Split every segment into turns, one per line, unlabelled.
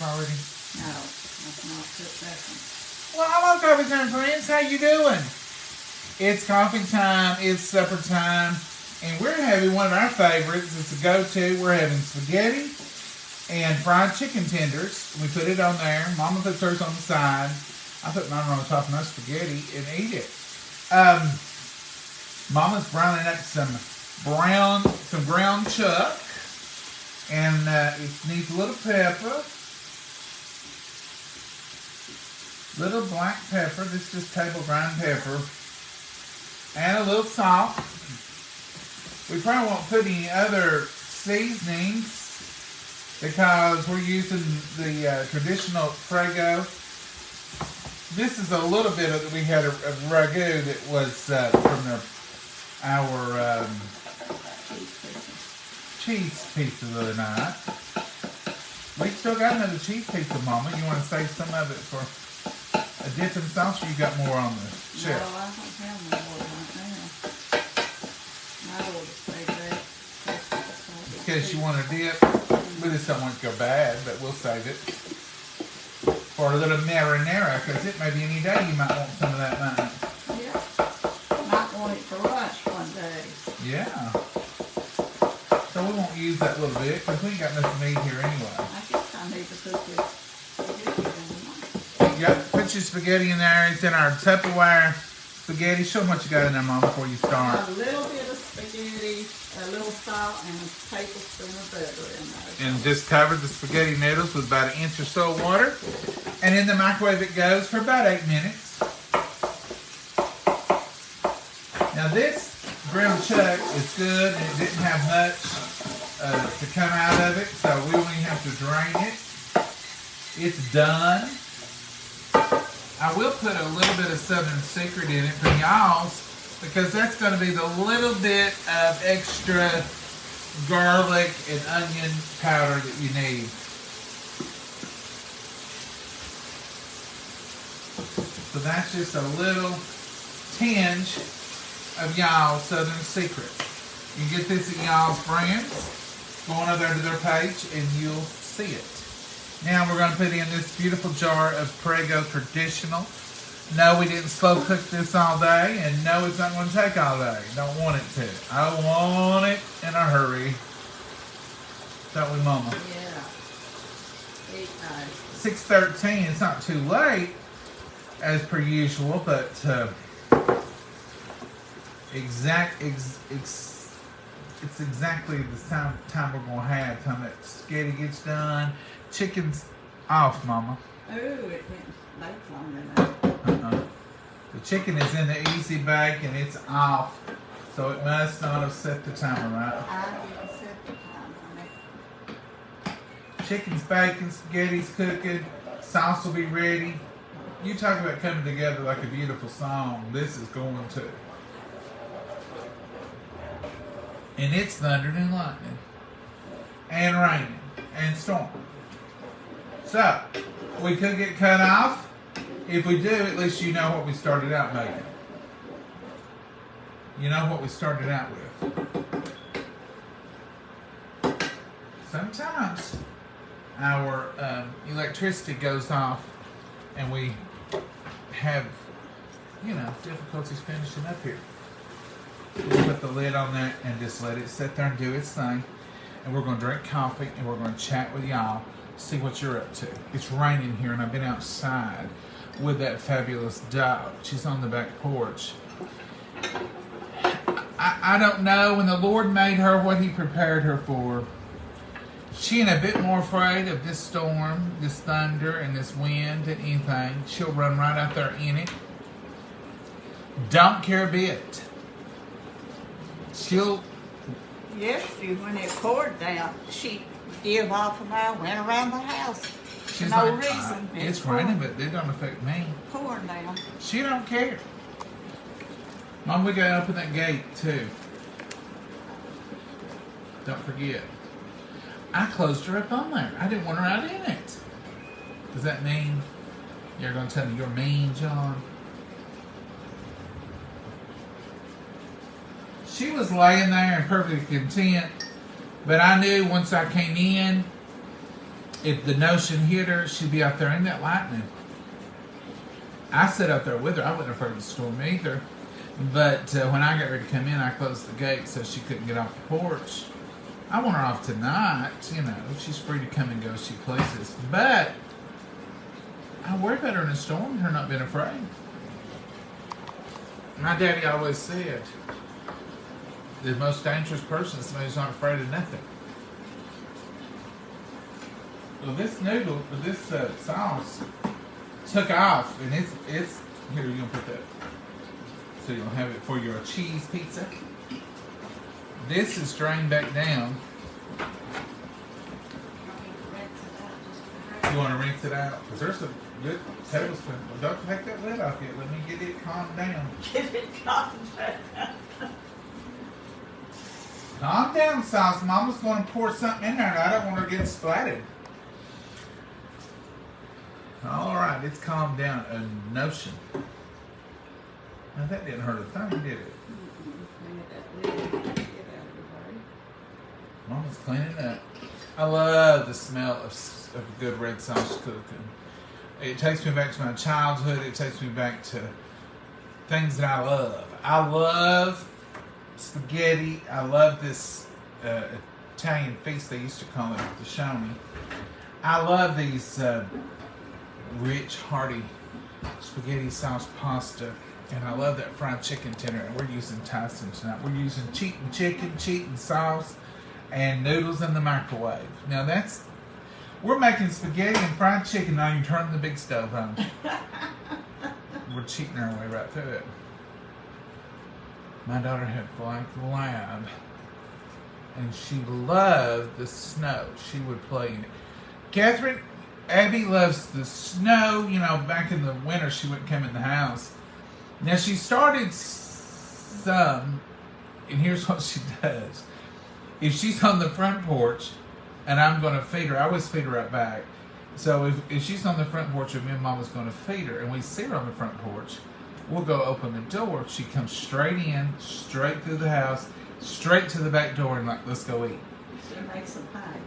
already?
No, that's not cooked bacon.
Well, hello, coffee time friends. How you doing? It's coffee time. It's supper time. And we're having one of our favorites. It's a go-to. We're having spaghetti and fried chicken tenders. We put it on there. Mama puts hers on the side. I put mine on top of my spaghetti and eat it. Mama's browning up some ground chuck. And it needs a little pepper. Little black pepper. This is just table ground pepper. And a little salt. We probably won't put any other seasonings because we're using the traditional Prego. This is a little bit of, we had a ragu that was from our cheese pizza the other night. We still got another cheese pizza, Mama. You want to save some of it for a dipping sauce, or you got more on the shelf?
No, I don't have more right now. I will save that.
Because you want to dip. We just don't want it to go bad, but we'll save it for a little marinara, because it may be any day you might want some of that, might you?
Yeah. Might want it for lunch one day.
Yeah. So we won't use that little bit, because we ain't got nothing to eat here anyway.
I guess I need to put this spaghetti in.
Yep, put your spaghetti in there. It's in our Tupperware spaghetti. Show them what you got in there, Mama, before you start.
A little bit of spaghetti, a little salt, and a tablespoon of butter in there.
And just cover the spaghetti noodles with about 1 inch or so of water. And in the microwave it goes for about 8 minutes. Now this grilled chuck is good, and it didn't have much to come out of it, so we only have to drain it. It's done. I will put a little bit of Southern Secret in it for y'all's, because that's going to be the little bit of extra garlic and onion powder that you need. So that's just a little tinge of y'all's Southern Secret. You get this at y'all's brands. Go on over there to their page and you'll see it. Now we're going to put in this beautiful jar of Prego Traditional. No, we didn't slow cook this all day, and no, it's not going to take all day. Don't want it to. I want it in a hurry. Don't we, Mama?
Yeah.
6:13. It's not too late, as per usual, but it's exactly the time we're going to have. Time that spaghetti gets done. Chicken's off, Mama.
Oh, it didn't bake long enough.
The chicken is in the easy bake and it's off, so it must not have set the timer right.
I didn't set the time on it.
Chicken's baking, spaghetti's cooking, sauce will be ready. You talk about coming together like a beautiful song. This is going to. And it's thundering and lightning, and raining, and storming. So, we could get cut off. If we do, at least you know what we started out making. You know what we started out with. Sometimes our electricity goes off and we have, difficulties finishing up here. We'll put the lid on there and just let it sit there and do its thing. And we're going to drink coffee and we're going to chat with y'all, see what you're up to. It's raining here and I've been outside with that fabulous dog. She's on the back porch. I don't know, when the Lord made her, what he prepared her for. She ain't a bit more afraid of this storm, this thunder, and this wind than anything. She'll run right out there in it. Don't care a bit. She'll...
Yesterday, when it poured down, she gave off and I went around the house.
She's
no
like,
reason.
It's raining, but it don't affect me.
Pouring down.
She don't care. Mom, we gotta open that gate too. Don't forget. I closed her up on there. I didn't want her out in it. Does that mean you're gonna tell me you're mean, John? She was laying there and perfectly content, but I knew once I came in, if the notion hit her, she'd be out there in that lightning. I sat out there with her. I wasn't afraid of the storm either. But when I got ready to come in, I closed the gate so she couldn't get off the porch. I want her off tonight, you know. She's free to come and go as she pleases. But I worry about her in a storm, her not being afraid. My daddy always said, the most dangerous person is somebody who's not afraid of nothing. Well, this noodle, this sauce took off, and it's here. You're gonna put that, so you'll have it for your cheese pizza. This is drained back down. You want to rinse it out? Because there's a good tablespoon. Well, don't take that lid off yet. Let me get it calmed down.
Get it calmed down.
Calm down, sauce. Mama's going to pour something in there, and I don't want her to get splattered. All right, it's calmed down. A notion. Now that didn't hurt a thing, did it? Mama's cleaning up. I love the smell of a good red sauce cooking. It takes me back to my childhood. It takes me back to things that I love. I love spaghetti. I love this Italian feast they used to call it, the shoni. I love these rich, hearty spaghetti sauce pasta. And I love that fried chicken tender. And we're using Tyson tonight. We're using cheatin' chicken, cheatin' sauce, and noodles in the microwave. Now we're making spaghetti and fried chicken. Now you turn the big stove on. We're cheating our way right through it. My daughter had black lab, and she loved the snow. She would play in it. Abby loves the snow. You know, back in the winter, she wouldn't come in the house. Now she started some, and here's what she does. If she's on the front porch, and I'm going to feed her, I always feed her right back. So if she's on the front porch and me and Mama's going to feed her, and we see her on the front porch, we'll go open the door. She comes straight in, straight through the house, straight to the back door, and like, let's go eat.
She makes some pie.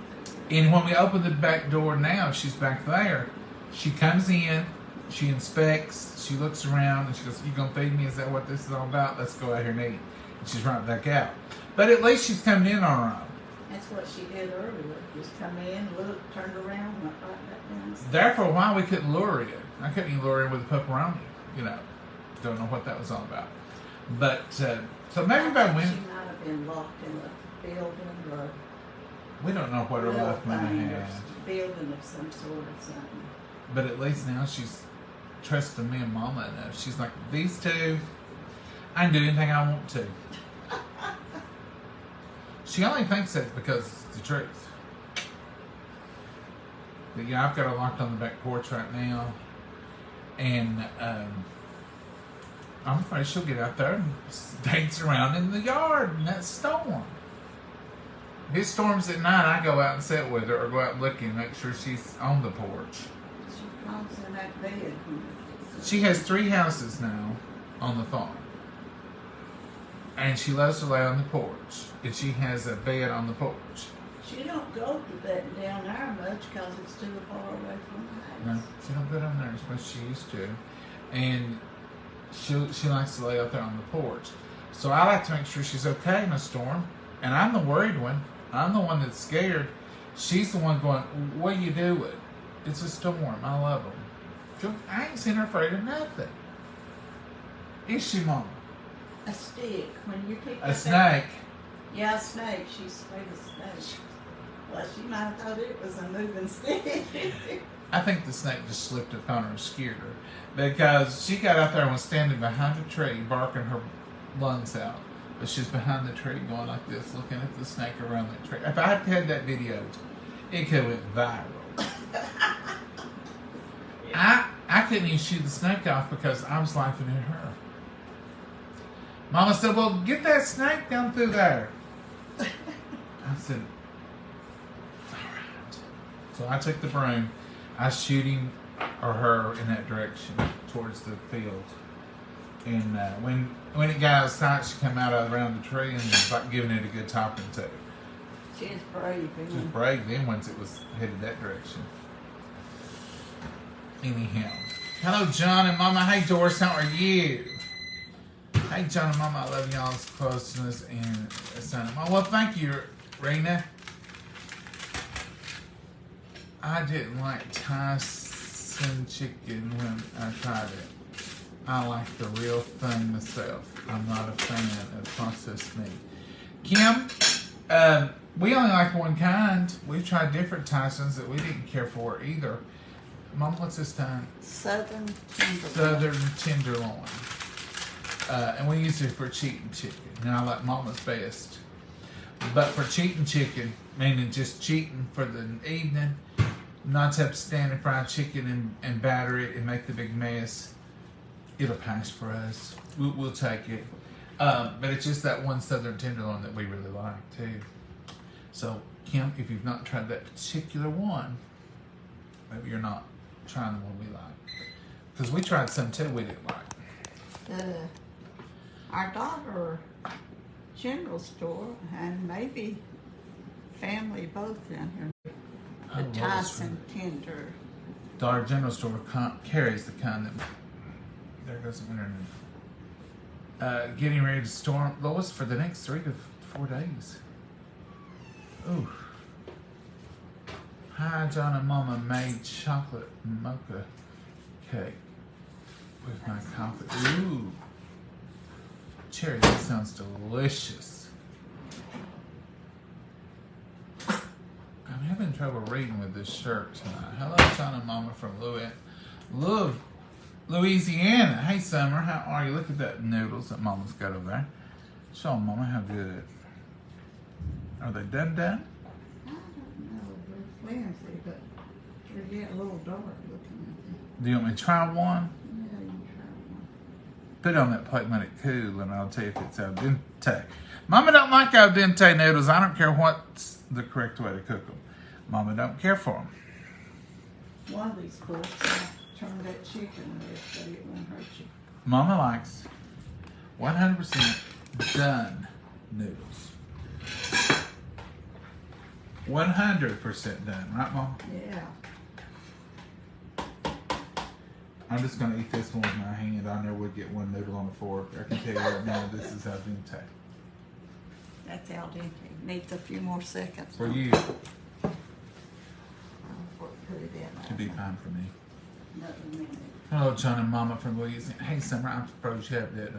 And when we open the back door now, she's back there. She comes in, she inspects, she looks around, and she goes, "You gonna feed me? Is that what this is all about? Let's go out here and eat." And she's right back out. But at least she's coming in on her own.
That's what she did earlier. Just come in, look, turned around, went right back down.
There for a while we couldn't lure her in. I couldn't even lure her in with a pepperoni. You know, don't know what that was all about. But so maybe by when
she might have been locked in a building or
we don't know what her life might have had.
Building of some sort or something.
But at least now she's trusting me and Mama enough. She's like, these two, I can do anything I want to. She only thinks that because it's the truth. But yeah, I've got her locked on the back porch right now. And I'm afraid she'll get out there and dance around in the yard in that storm. If it storms at night, I go out and sit with her or go out looking and make sure she's on the porch.
She comes in that bed.
She has 3 houses now on the farm. And she loves to lay on the porch. And she has a bed on the porch.
She don't go to that down there much because it's too far away from the house.
No, she don't go down there as much as she used to. And she likes to lay out there on the porch. So I like to make sure she's okay in a storm. And I'm the worried one. I'm the one that's scared. She's the one going, "What are you doing? It's a storm. I love them." I ain't seen her afraid of nothing. Is she, Mama?
A stick. When you pick
A snake.
Yeah, a snake. She's afraid of snakes. Well, she might have thought it was a moving stick.
I think the snake just slipped upon her and scared her. Because she got out there and was standing behind a tree, barking her lungs out. But she's behind the tree going like this, looking at the snake around the tree. If I had had that video, it could have went viral. I couldn't even shoot the snake off because I was laughing at her. Mama said, "Well, get that snake down through there." I said, "All right." So I took the broom. I shoot him or her in that direction towards the field. And when it got outside, she came out around the tree and was like giving it a good talking to.
She's brave.
She was brave then once it was headed that direction. Anyhow. Hello, John and Mama. Hey, Doris. How are you? Hey, John and Mama. I love y'all's closeness and son. Well, thank you, Rena. I didn't like Tyson chicken when I tried it. I like the real thing myself. I'm not a fan of processed meat. Kim, we only like one kind. We've tried different Tysons that we didn't care for either. Mom, what's this time?
Southern tenderloin.
Southern tenderloin. And we use it for cheating chicken. Now I like Mama's best. But for cheating chicken, meaning just cheating for the evening, not to have to stand and fry chicken and batter it and make the big mess, it'll pass for us. We'll take it. But it's just that one Southern tenderloin that we really like too. So, Kim, if you've not tried that particular one, maybe you're not trying the one we like. Because we tried some too we didn't like.
Our daughter, general store, and maybe family both down here. The Tyson tender.
Dollar General store carries the kind that. There goes the internet. Getting ready to storm Lois for the next 3 to 4 days. Ooh. Hi, John and Mama made chocolate mocha cake with my coffee. Ooh. Cherry, that sounds delicious. I'm having trouble reading with this shirt tonight. Hello, John and Mama from Louisiana. Hey, Summer, how are you? Look at that noodles that Mama's got over there. Show them, Mama, how good. Are they done?
I don't know. They're fancy, but they're getting a little dark looking at them.
Do you want me to try one?
Yeah, you can try one.
Put it on that plate, let it cool, and I'll tell you if it's al dente. Mama don't like al dente noodles. I don't care what's the correct way to cook them. Mama don't care for them.
One of these books, I turned that chicken with, but it won't hurt you.
Mama likes 100% done noodles. 100% done, right, Mom?
Yeah.
I'm just going to eat this one with my hand. I never would get one noodle on the fork. I can tell you right now, this is al dente.
That's al dente. Needs a few more seconds.
For you,
Put it in.
to be fine for me.
Another minute.
Hello, John and Mama from Louisiana. Hey, Summer, I'm surprised you have that.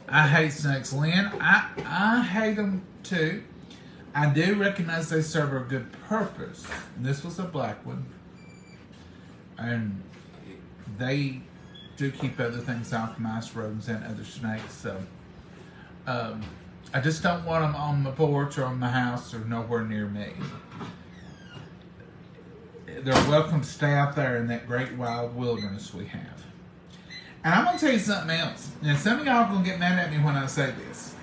I hate snakes, Lynn. I hate them too. I do recognize they serve a good purpose. And this was a black one. And they do keep other things off, mice, rodents, and other snakes. So I just don't want them on my porch or on my house or nowhere near me. They're welcome to stay out there in that great wild wilderness we have. And I'm going to tell you something else. And some of y'all are going to get mad at me when I say this.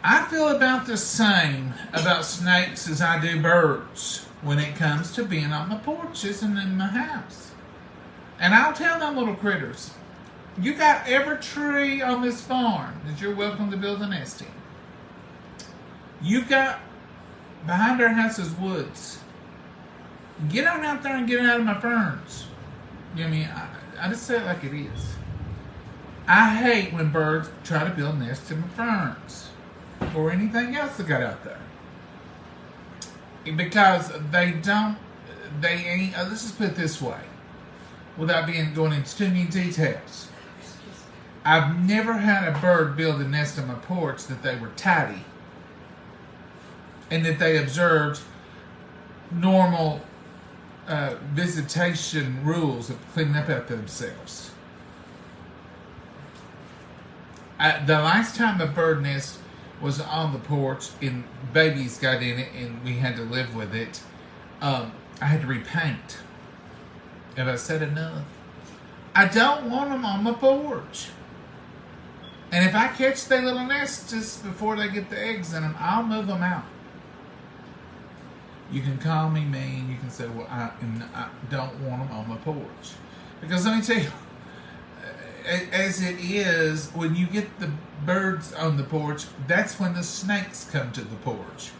I feel about the same about snakes as I do birds when it comes to being on my porches and in my house. And I'll tell them little critters, you got every tree on this farm that you're welcome to build a nest in. You got behind our house is woods. Get on out there and get out of my ferns. You know what I mean? I just say it like it is. I hate when birds try to build nests in my ferns or anything else that got out there. Because they ain't, let's just put it this way, without going into too many details. I've never had a bird build a nest on my porch that they were tidy and that they observed normal visitation rules of cleaning up after themselves. The last time a bird nest was on the porch and babies got in it and we had to live with it, I had to repaint. Have I said enough? I don't want them on my porch. And if I catch their little nests just before they get the eggs in them, I'll move them out. You can call me mean. You can say, well, I don't want them on my porch. Because let me tell you, as it is, when you get the birds on the porch, that's when the snakes come to the porch.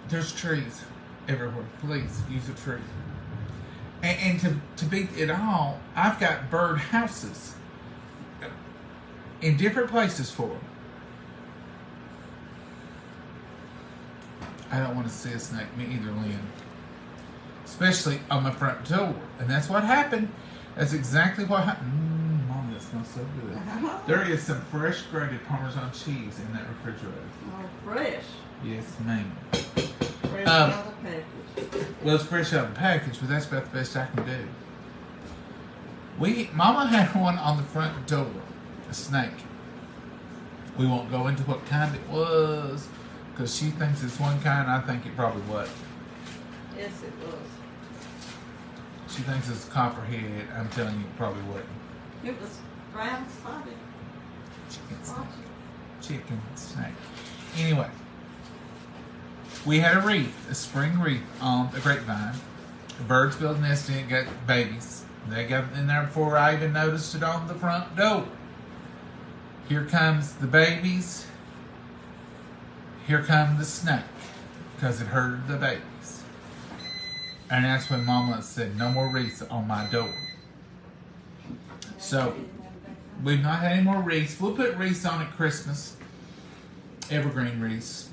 There's trees everywhere. Please use a tree. And to beat it all, I've got bird houses in different places for them. I don't want to see a snake, me either, Lynn. Especially on my front door. And that's what happened. That's exactly what happened. Mom, that smells so good. There is some fresh grated Parmesan cheese in that refrigerator.
Oh, fresh.
Yes, ma'am.
Fresh out of the package.
Well, it's fresh out of the package, but that's about the best I can do. Mama had one on the front door, a snake. We won't go into what kind it was, because she thinks it's one kind. I think it probably was.
Yes, it was.
She thinks it's copperhead. I'm telling you, it probably wasn't.
It was brown spotted.
Chicken snake. Chicken snake. Anyway, we had a wreath, a spring wreath on the grapevine. The birds built a nest in it, got babies. They got in there before I even noticed it on the front door. Here comes the babies. Here comes the snake, because it herded the babies. And that's when Mama said, no more wreaths on my door. So, we've not had any more wreaths. We'll put wreaths on at Christmas. Evergreen wreaths.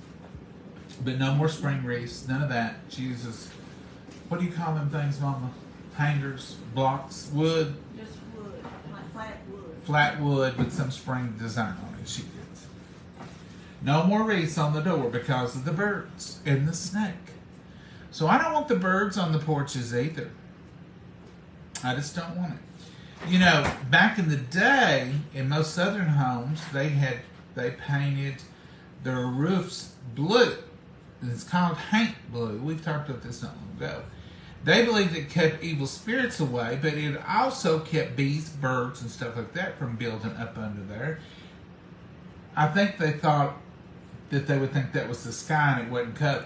But no more spring wreaths. None of that. Jesus. What do you call them things, Mama? Hangers, blocks, wood?
Just wood, like flat wood.
Flat wood with some spring design on it. She gets. No more wreaths on the door because of the birds and the snake. So I don't want the birds on the porches either. I just don't want it. You know, back in the day, in most southern homes, they painted their roofs blue. And it's called Hank blue. We've talked about this not long ago. They believed it kept evil spirits away, but it also kept bees, birds, and stuff like that from building up under there. I think they thought that they would think that was the sky and it wasn't covered.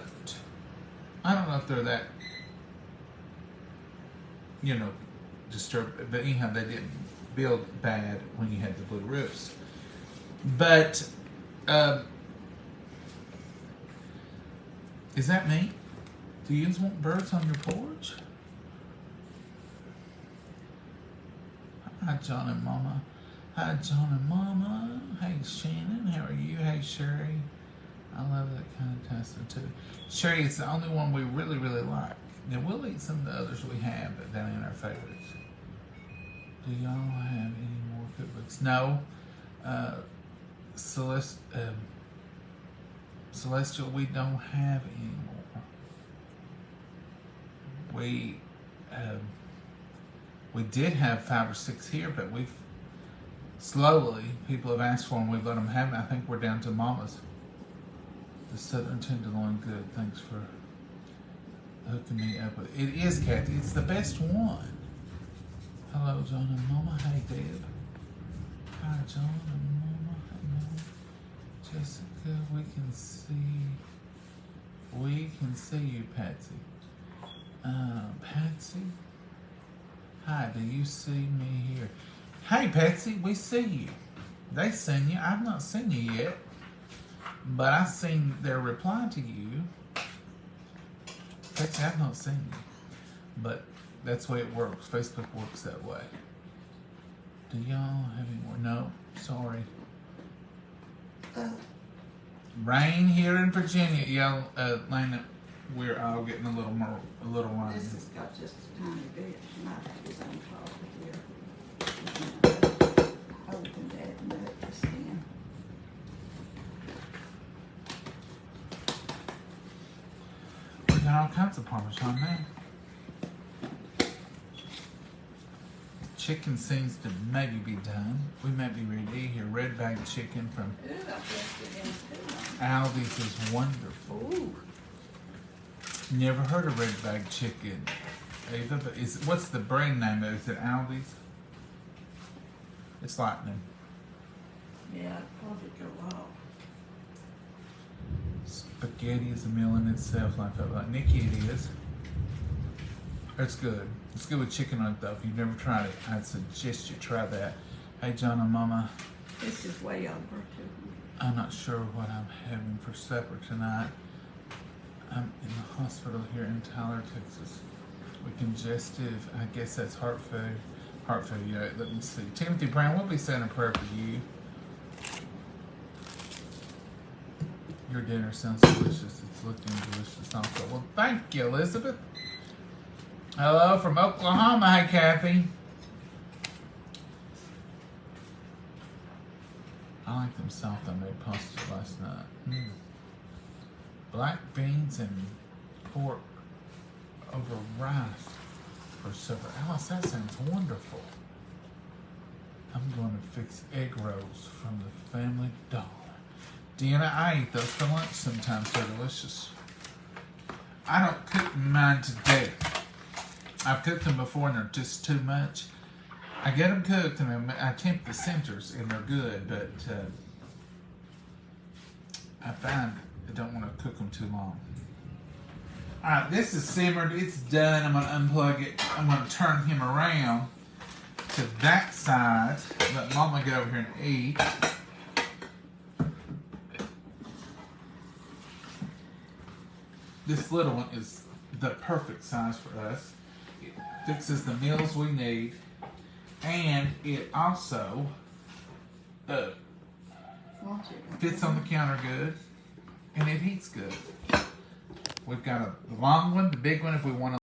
I don't know if they're that, disturbed. But anyhow, they didn't build bad when you had the blue roofs. But, is that me? Do you want birds on your porch? Hi, John and Mama. Hi, John and Mama. Hey, Shannon. How are you? Hey, Sherry. I love that kind of pasta too. Sherry, it's the only one we really, really like. Now, we'll eat some of the others we have, but that ain't our favorites. Do y'all have any more cookbooks? No. Celestial, we don't have any more. We did have 5 or 6 here, but we've slowly, people have asked for them, we've let them have them. I think we're down to Mama's. The Southern Tenderloin, good. Thanks for hooking me up with it. It is, Kathy. It's the best one. Hello, John and Mama. Hey, Deb. Hi, John and Mama. Hey, Mama. Jessica, we can see you, Patsy. Patsy? Hi, do you see me here? Hey, Patsy, we see you. They seen you. I've not seen you yet. But I've seen their reply to you. Patsy, I've not seen you. But that's the way it works. Facebook works that way. Do y'all have any more? No, sorry. Rain here in Virginia. Y'all, Lana, we're all getting a little rain.
This has got just a tiny bit. She might have his own closet here. Open that and let it just in.
We got all kinds of Parmesan now. Chicken seems to maybe be done. We might be ready to eat here. Red bag chicken from Aldi's is wonderful.
Ooh.
Never heard of red bag chicken, Ava, but what's the brand name of it? Is it Aldi's? It's lightning.
Yeah, I'd probably go off.
Spaghetti is a meal in itself, like Nikki it is. It's good. It's good with chicken on it though. If you've never tried it, I'd suggest you try that. Hey, John and Mama.
This is way over too.
I'm not sure what I'm having for supper tonight. I'm in the hospital here in Tyler, Texas. With congestive, I guess that's heart failure. Heart failure, let me see. Timothy Brown, we'll be saying a prayer for you. Your dinner sounds delicious. It's looking delicious also. Well, thank you, Elizabeth. Hello from Oklahoma. Hey, Kathy. I like them soft. I made pasta last night. Black beans and pork over rice for supper. Alice, that sounds wonderful. I'm going to fix egg rolls from the Family Dollar. Deanna, I eat those for lunch sometimes. They're delicious. I don't cook mine today. I've cooked them before and they're just too much. I get them cooked and I temp the centers and they're good, but I find I don't want to cook them too long. Alright, this is simmered. It's done. I'm going to unplug it. I'm going to turn him around to that side. Let Mama get over here and eat. This little one is the perfect size for us. It fixes the meals we need. And it also fits on the counter good. And it heats good. We've got a long one, the big one if we want to